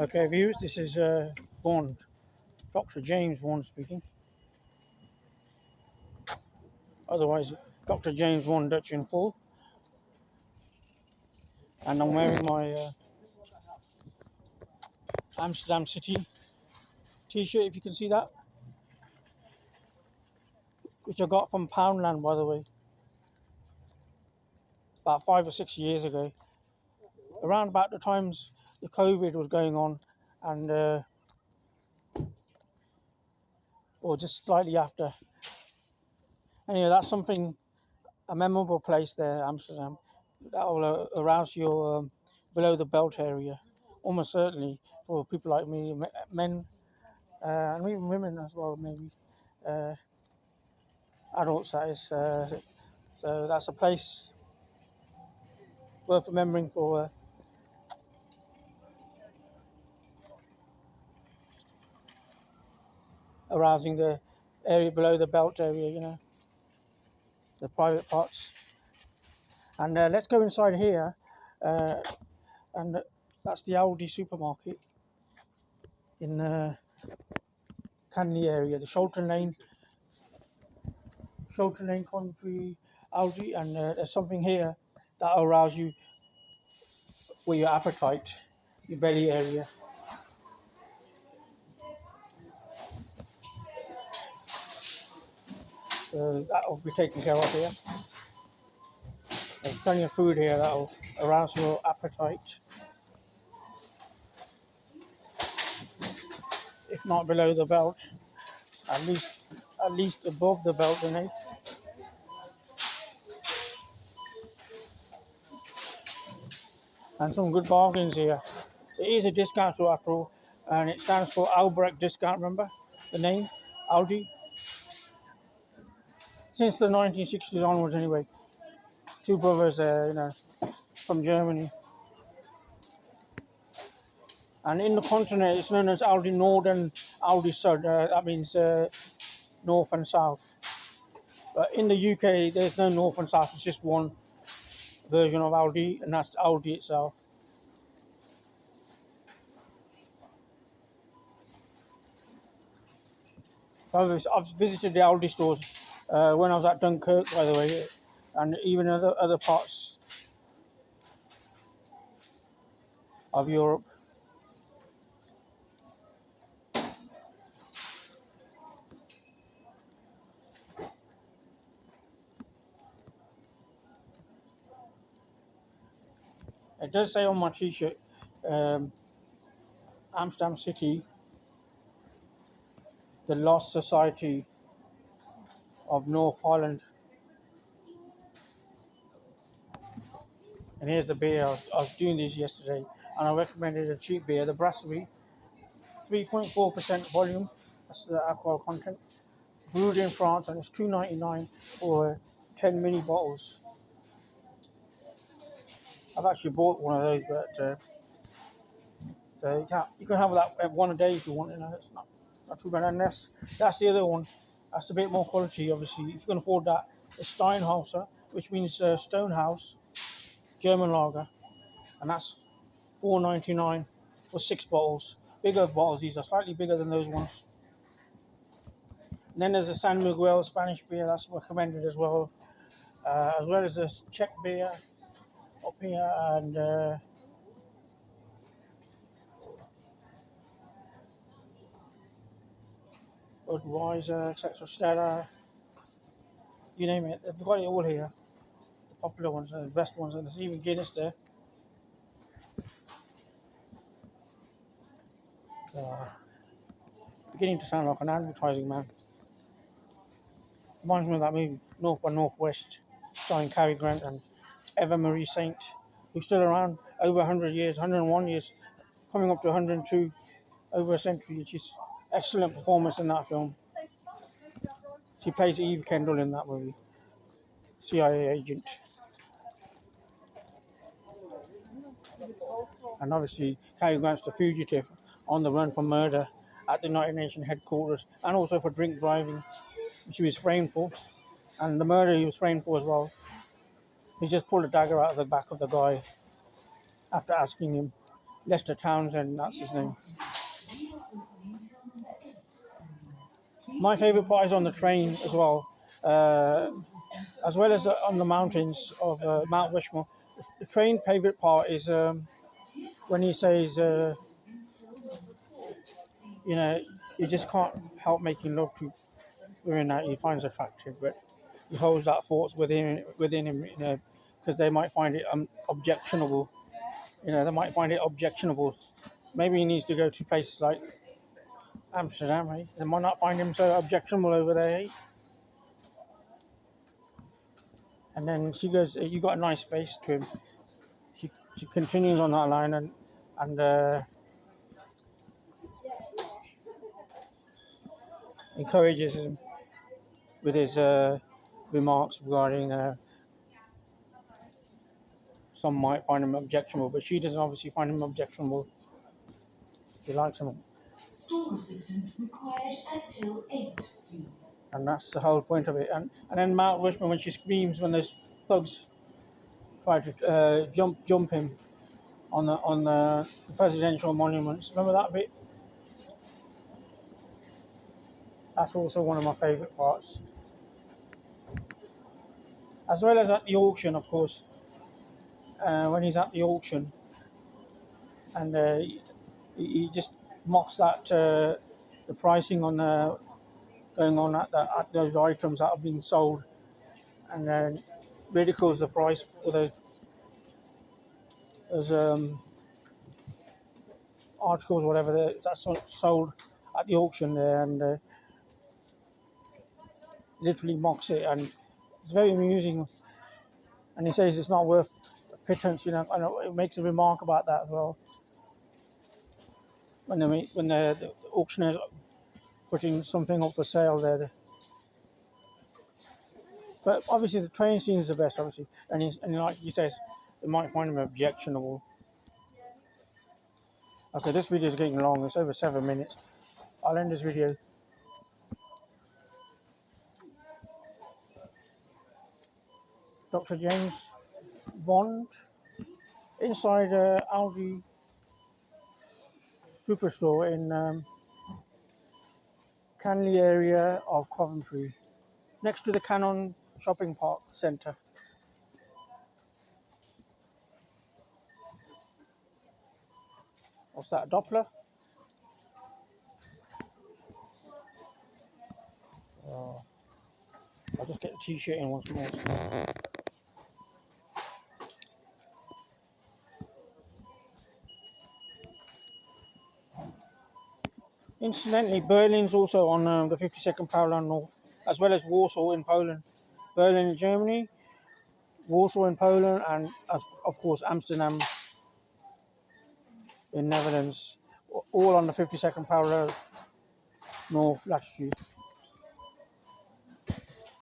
Okay, viewers, this is Bond, Dr. James Bond speaking. Otherwise, Dr. James VONDUTCH in full. And I'm wearing my Amsterdam City t-shirt, if you can see that. Which I got from Poundland, by the way. About 5 or 6 years ago. Around about the times the COVID was going on, and or just slightly after. Anyway, that's something, a memorable place there, Amsterdam. That will arouse your below the belt area, almost certainly for people like me, men, and even women as well, maybe adults. That is, so that's a place worth remembering for. Arousing the area below the belt area, the private parts. And let's go inside here, and that's the ALDI supermarket in the Canley area, the Shultern Lane, Coventry, ALDI, and there's something here that'll arouse you with your appetite, your belly area. So that'll be taken care of here. There's plenty of food here that'll arouse your appetite. If not below the belt, at least above the belt, And some good bargains here. It is a discount store after all, and it stands for Albrecht Discount. Remember the name, Aldi. Since the 1960s onwards, anyway. Two brothers, from Germany. And in the continent, it's known as Aldi Nord and Aldi Sud. That means north and south. But in the UK, there's no north and south. It's just one version of Aldi, and that's Aldi itself. So I've visited the Aldi stores when I was at Dunkirk, by the way, and even other parts of Europe. It does say on my t-shirt, Amsterdam City, the Lost Society of North Holland. And here's the beer. I was doing this yesterday, and I recommended a cheap beer, the Brasserie, 3.4% volume. That's the alcohol content. Brewed in France, and it's $2.99 for 10 mini bottles. I've actually bought one of those, but so you can have that one a day if you want. It's not too bad. And that's the other one. That's a bit more quality, obviously. If you can afford that, it's Steinhauser, which means Stonehouse, German lager, and that's $4.99 for 6 bottles. Bigger bottles. These are slightly bigger than those ones. And then there's a San Miguel Spanish beer that's recommended as well as this Czech beer up here, and Budweiser, etc. Stella, you name it. They've got it all here. The popular ones, the best ones, and there's even Guinness there. Beginning to sound like an advertising man. Reminds me of that movie, North by Northwest, starring Cary Grant and Eva Marie Saint, who's still around over 100 years, 101 years, coming up to 102, over a century, which is excellent performance in that film. She plays Eve Kendall in that movie, CIA agent. And obviously, Cary Grant's the fugitive on the run for murder at the United Nations headquarters, and also for drink driving, which he was framed for, and the murder he was framed for as well. He just pulled a dagger out of the back of the guy after asking him, Lester Townsend, that's his name. My favourite part is on the train as well as on the mountains of Mount Rushmore. The train favourite part is when he says, you know, you just can't help making love to women that he finds attractive, but he holds that thoughts within him, you know, because they might find it objectionable. You know, they might find it objectionable. Maybe he needs to go to places like Amsterdam, eh? They might not find him so objectionable over there, eh? And then she goes, "You got a nice face," to him. She continues on that line and encourages him with his remarks regarding some might find him objectionable, but she doesn't obviously find him objectionable. She likes him. Store assistant required until 8, please. And that's the whole point of it. And then Mount Rushmore, when she screams, when those thugs try to jump him on the presidential monuments. Remember that bit? That's also one of my favourite parts. As well as at the auction, of course. When he's at the auction, and he just mocks that the pricing on going on at those items that are being sold, and then ridicules the price for those articles, whatever that's sold at the auction there, and literally mocks it, and it's very amusing. And he says it's not worth a pittance, you know, and it makes a remark about that as well. When the auctioneer's putting something up for sale there. But obviously the train scene is the best, obviously. And like he says, they might find him objectionable. Okay, this video is getting long. It's over 7 minutes. I'll end this video. Dr. James Bond inside ALDI Superstore in CANLEC area of Coventry, next to the Cannon Shopping Park Centre. What's that, Doppler? Oh, I'll just get the t-shirt in once more. Incidentally, Berlin's also on the 52nd parallel north, as well as Warsaw in Poland. Berlin in Germany, Warsaw in Poland, and of course Amsterdam in Netherlands, all on the 52nd parallel north latitude.